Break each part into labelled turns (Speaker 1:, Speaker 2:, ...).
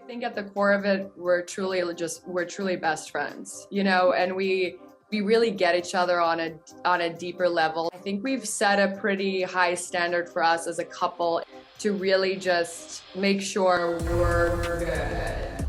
Speaker 1: I think at the core of it, we're truly best friends, you know, and we really get each other on a deeper level. I think we've set a pretty high standard for us as a couple to really just make sure we're good.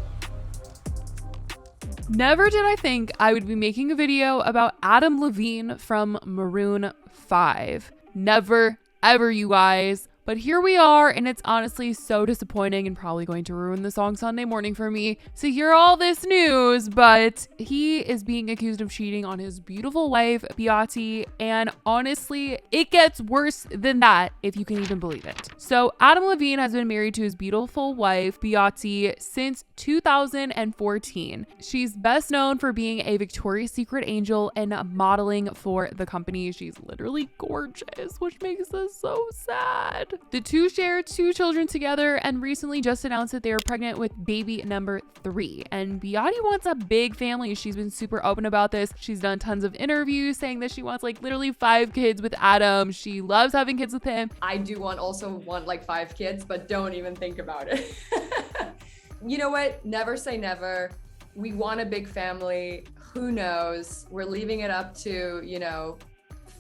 Speaker 2: Never did I think I would be making a video about Adam Levine from Maroon 5. Never, ever, you guys. But here we are, and it's honestly so disappointing and probably going to ruin the song Sunday morning for me to hear all this news, but he is being accused of cheating on his beautiful wife, Beate, and honestly, it gets worse than that, if you can even believe it. So Adam Levine has been married to his beautiful wife, Beate, since 2014. She's best known for being a Victoria's Secret angel and modeling for the company. She's literally gorgeous, which makes us so sad. The two share 2 children together and recently just announced that they are pregnant with baby number 3. And Beate wants a big family. She's been super open about this. She's done tons of interviews saying that she wants like literally 5 kids with Adam. She loves having kids with him.
Speaker 1: I do also want like 5 kids, but don't even think about it. You know what? Never say never. We want a big family. Who knows? We're leaving it up to, you know,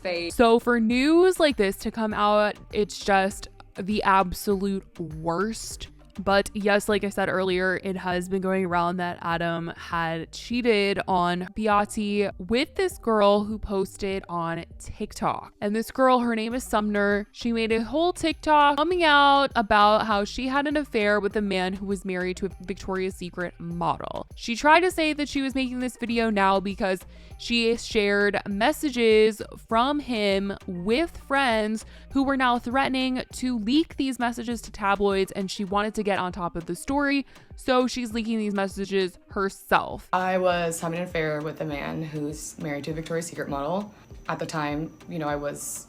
Speaker 1: fate.
Speaker 2: So for news like this to come out, it's just the absolute worst. But yes, like I said earlier, it has been going around that Adam had cheated on Beate with this girl who posted on TikTok. And this girl, her name is Sumner. She made a whole TikTok coming out about how she had an affair with a man who was married to a Victoria's Secret model. She tried to say that she was making this video now because she shared messages from him with friends who were now threatening to leak these messages to tabloids, and she wanted to get on top of the story, so she's leaking these messages herself.
Speaker 3: I was having an affair with a man who's married to a Victoria's Secret model. At the time, you know, I was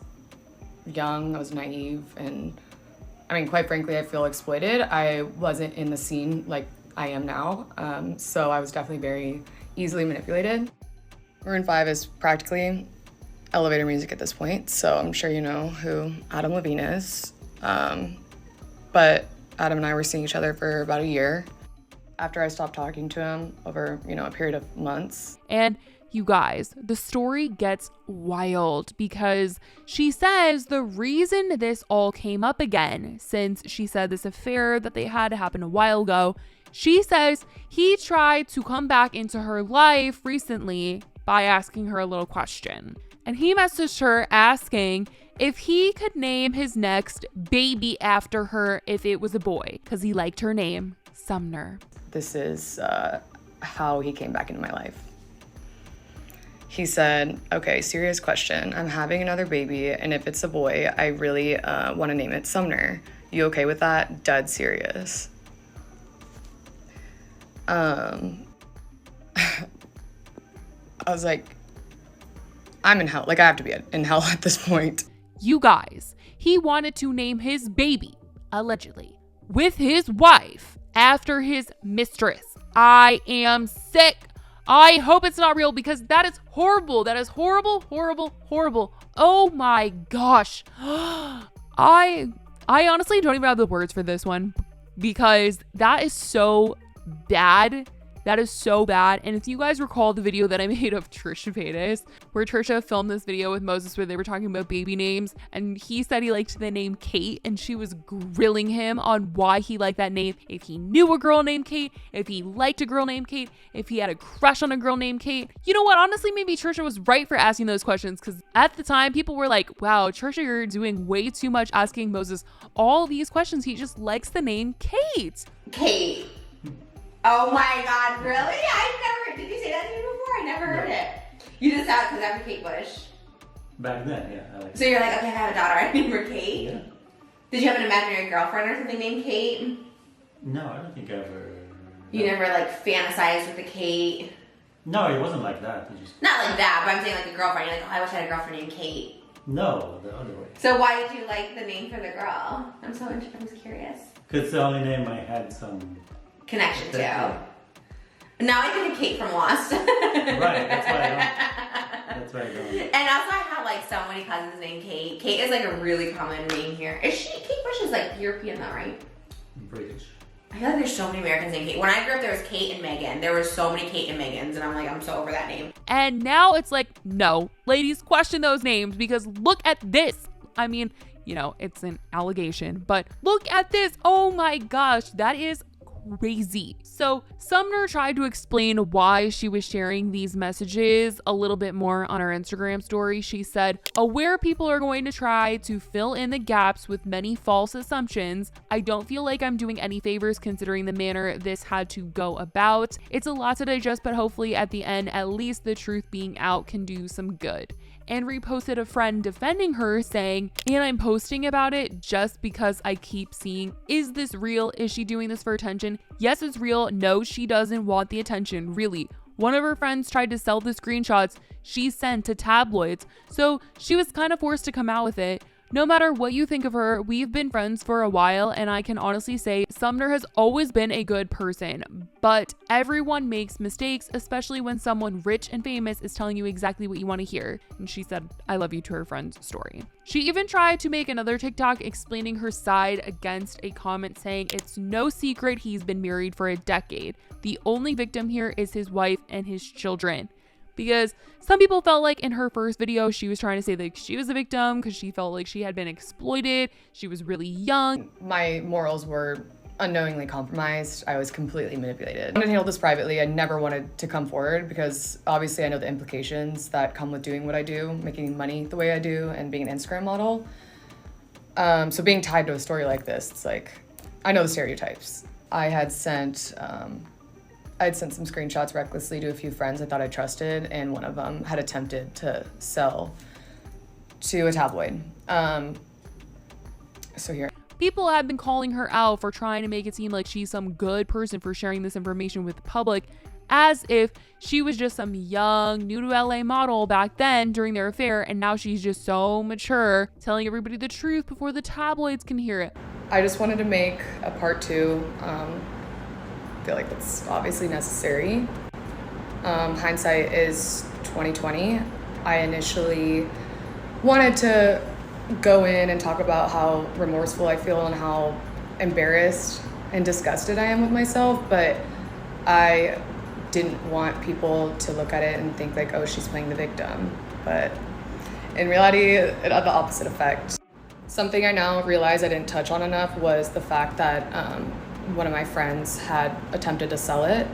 Speaker 3: young, I was naive, and I mean, quite frankly, I feel exploited. I wasn't in the scene like I am now, so I was definitely very easily manipulated. Maroon 5 is practically elevator music at this point, so I'm sure you know who Adam Levine is. But Adam and I were seeing each other for about a year. After I stopped talking to him over, you know, a period of months.
Speaker 2: And you guys, the story gets wild because she says the reason this all came up again, since she said this affair that they had happened a while ago, she says he tried to come back into her life recently by asking her a little question. And he messaged her asking if he could name his next baby after her if it was a boy, because he liked her name, Sumner.
Speaker 3: This is how he came back into my life. He said, okay, serious question. I'm having another baby, and if it's a boy, I really want to name it Sumner. You okay with that? Dead serious. I was like, I'm in hell. Like, I have to be in hell at this point.
Speaker 2: You guys, he wanted to name his baby, allegedly, with his wife after his mistress. I am sick. I hope it's not real because that is horrible. That is horrible, horrible, horrible. Oh my gosh. I honestly don't even have the words for this one because that is so bad. That is so bad. And if you guys recall the video that I made of Trisha Paytas, where Trisha filmed this video with Moses where they were talking about baby names, and he said he liked the name Kate, and she was grilling him on why he liked that name, if he knew a girl named Kate, if he liked a girl named Kate, if he had a crush on a girl named Kate. You know what? Honestly, maybe Trisha was right for asking those questions because at the time, people were like, wow, Trisha, you're doing way too much asking Moses all these questions. He just likes the name Kate.
Speaker 4: Kate. Oh my God, really? Did you say that to me before? I never heard it. You just thought because after Kate Bush.
Speaker 5: Back then, yeah. I like
Speaker 4: So you're like, okay, I have a daughter, I name her Kate?
Speaker 5: Yeah.
Speaker 4: Did you have an imaginary girlfriend or something named Kate?
Speaker 5: No, I don't think I ever...
Speaker 4: You never like fantasized with a Kate?
Speaker 5: No, it wasn't like that. It just...
Speaker 4: Not like that, but I'm saying like a girlfriend. You're like, oh, I wish I had a girlfriend named Kate.
Speaker 5: No, the other way.
Speaker 4: So why did you like the name for the girl? I'm curious.
Speaker 5: Because it's the only name I had some...
Speaker 4: connection to.
Speaker 5: Yeah.
Speaker 4: Now I think of Kate from Lost.
Speaker 5: Right, that's why I don't.
Speaker 4: And also I have like so many cousins named Kate. Kate is like a really common name here. Kate Bush is like European though, right?
Speaker 5: British.
Speaker 4: I I feel like there's so many Americans named Kate. When I grew up, there was Kate and Megan. There were so many Kate and Megans, and I'm like, I'm so over that name.
Speaker 2: And now it's like, no, ladies, question those names, because look at this. I mean, you know, it's an allegation, but look at this. Oh my gosh, that is crazy. So Sumner tried to explain why she was sharing these messages a little bit more on her Instagram story. She said, aware people are going to try to fill in the gaps with many false assumptions. I don't feel like I'm doing any favors considering the manner this had to go about. It's a lot to digest, but hopefully at the end, at least the truth being out can do some good. And reposted a friend defending her saying, and I'm posting about it just because I keep seeing, is this real? Is she doing this for attention? Yes, it's real. No, she doesn't want the attention, really. One of her friends tried to sell the screenshots she sent to tabloids, so she was kind of forced to come out with it. No matter what you think of her, we've been friends for a while, and I can honestly say Sumner has always been a good person, but everyone makes mistakes, especially when someone rich and famous is telling you exactly what you want to hear. And she said, I love you to her friend's story. She even tried to make another TikTok explaining her side against a comment saying it's no secret he's been married for a decade. The only victim here is his wife and his children. Because some people felt like in her first video, she was trying to say like she was a victim because she felt like she had been exploited. She was really young.
Speaker 3: My morals were unknowingly compromised. I was completely manipulated. I wanted to handle this privately. I never wanted to come forward because obviously I know the implications that come with doing what I do, making money the way I do, and being an Instagram model. So being tied to a story like this, it's like, I know the stereotypes. I had sent some screenshots recklessly to a few friends I thought I trusted, and one of them had attempted to sell to a tabloid. So here.
Speaker 2: People have been calling her out for trying to make it seem like she's some good person for sharing this information with the public, as if she was just some young, new to LA model back then during their affair, and now she's just so mature, telling everybody the truth before the tabloids can hear it.
Speaker 3: I just wanted to make a part 2. I feel like that's obviously necessary. Hindsight is 2020. I initially wanted to go in and talk about how remorseful I feel and how embarrassed and disgusted I am with myself, but I didn't want people to look at it and think like, oh, she's playing the victim. But in reality, it had the opposite effect. Something I now realize I didn't touch on enough was the fact that one of my friends had attempted to sell it,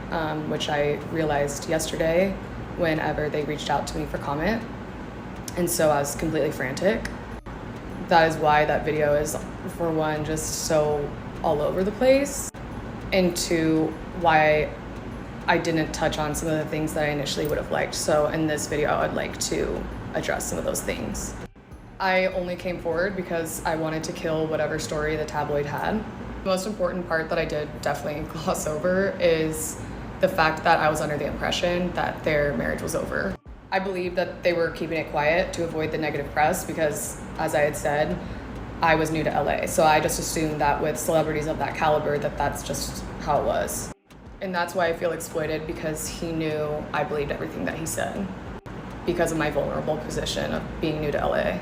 Speaker 3: which I realized yesterday whenever they reached out to me for comment. And so I was completely frantic. That is why that video is, for one, just so all over the place, and two, why I didn't touch on some of the things that I initially would have liked. So in this video, I would like to address some of those things. I only came forward because I wanted to kill whatever story the tabloid had. The most important part that I did definitely gloss over is the fact that I was under the impression that their marriage was over. I believe that they were keeping it quiet to avoid the negative press because, as I had said, I was new to LA. So I just assumed that with celebrities of that caliber, that that's just how it was. And that's why I feel exploited, because he knew I believed everything that he said because of my vulnerable position of being new to LA.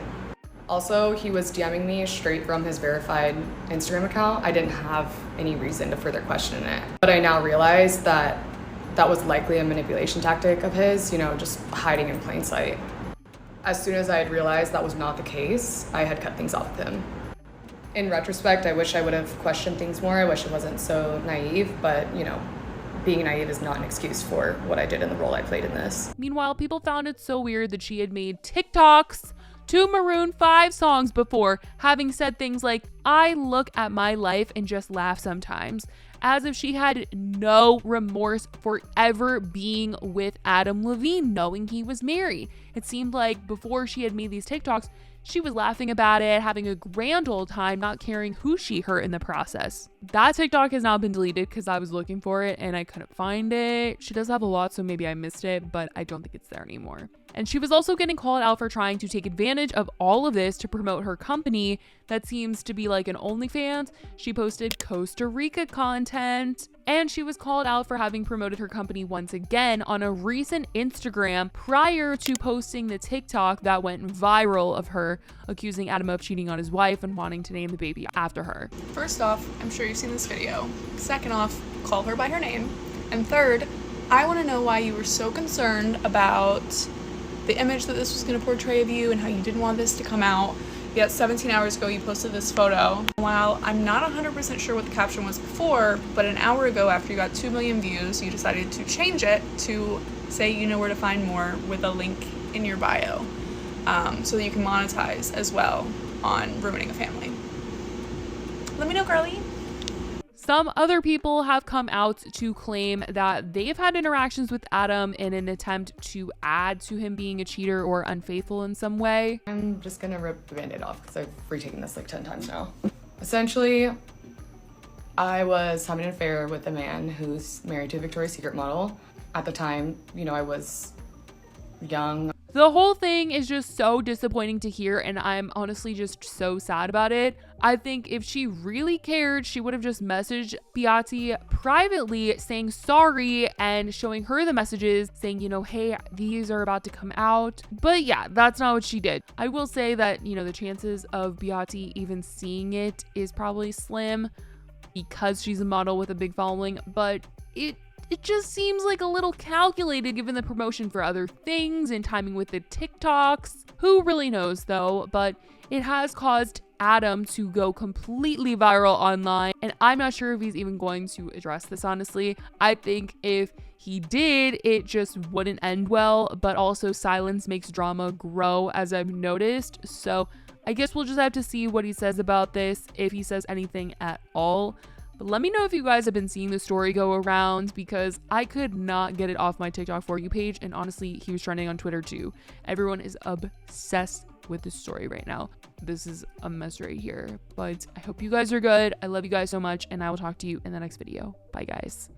Speaker 3: Also, he was DMing me straight from his verified Instagram account. I didn't have any reason to further question it. But I now realize that that was likely a manipulation tactic of his, you know, just hiding in plain sight. As soon as I had realized that was not the case, I had cut things off with him. In retrospect, I wish I would have questioned things more. I wish I wasn't so naive, but, you know, being naive is not an excuse for what I did in the role I played in this.
Speaker 2: Meanwhile, people found it so weird that she had made TikToks to Maroon 5 songs before, having said things like, I look at my life and just laugh sometimes, as if she had no remorse for ever being with Adam Levine, knowing he was married. It seemed like before she had made these TikToks, she was laughing about it, having a grand old time, not caring who she hurt in the process. That TikTok has now been deleted because I was looking for it and I couldn't find it. She does have a lot, so maybe I missed it, but I don't think it's there anymore. And she was also getting called out for trying to take advantage of all of this to promote her company that seems to be like an OnlyFans. She posted Costa Rica content and she was called out for having promoted her company once again on a recent Instagram prior to posting the TikTok that went viral of her accusing Adam of cheating on his wife and wanting to name the baby after her.
Speaker 6: First off, I'm sure you've seen this video. Second off, call her by her name. And third, I want to know why you were so concerned about the image that this was going to portray of you and how you didn't want this to come out. Yet 17 hours ago you posted this photo. While I'm not 100% sure what the caption was before, but an hour ago after you got 2 million views, you decided to change it to say you know where to find more with a link in your bio, so that you can monetize as well on ruining a family. Let me know, girlie.
Speaker 2: Some other people have come out to claim that they've had interactions with Adam in an attempt to add to him being a cheater or unfaithful in some way.
Speaker 3: I'm just gonna rip the band-aid off because I've retaken this like 10 times now. Essentially, I was having an affair with a man who's married to a Victoria's Secret model. At the time, you know, I was young.
Speaker 2: The whole thing is just so disappointing to hear, and I'm honestly just so sad about it. I think if she really cared, she would have just messaged Beati privately saying sorry and showing her the messages saying, you know, hey, these are about to come out. But yeah, that's not what she did. I will say that, you know, the chances of Beati even seeing it is probably slim because she's a model with a big following, but it just seems like a little calculated given the promotion for other things and timing with the TikToks. Who really knows though, but it has caused Adam to go completely viral online, and I'm not sure if he's even going to address this, honestly. I think if he did, it just wouldn't end well, but also silence makes drama grow, as I've noticed. So I guess we'll just have to see what he says about this, if he says anything at all. But let me know if you guys have been seeing the story go around, because I could not get it off my TikTok For You page, and honestly, he was trending on Twitter too. Everyone is obsessed with this story right now. This is a mess right here, but I hope you guys are good. I love you guys so much, and I will talk to you in the next video. Bye, guys.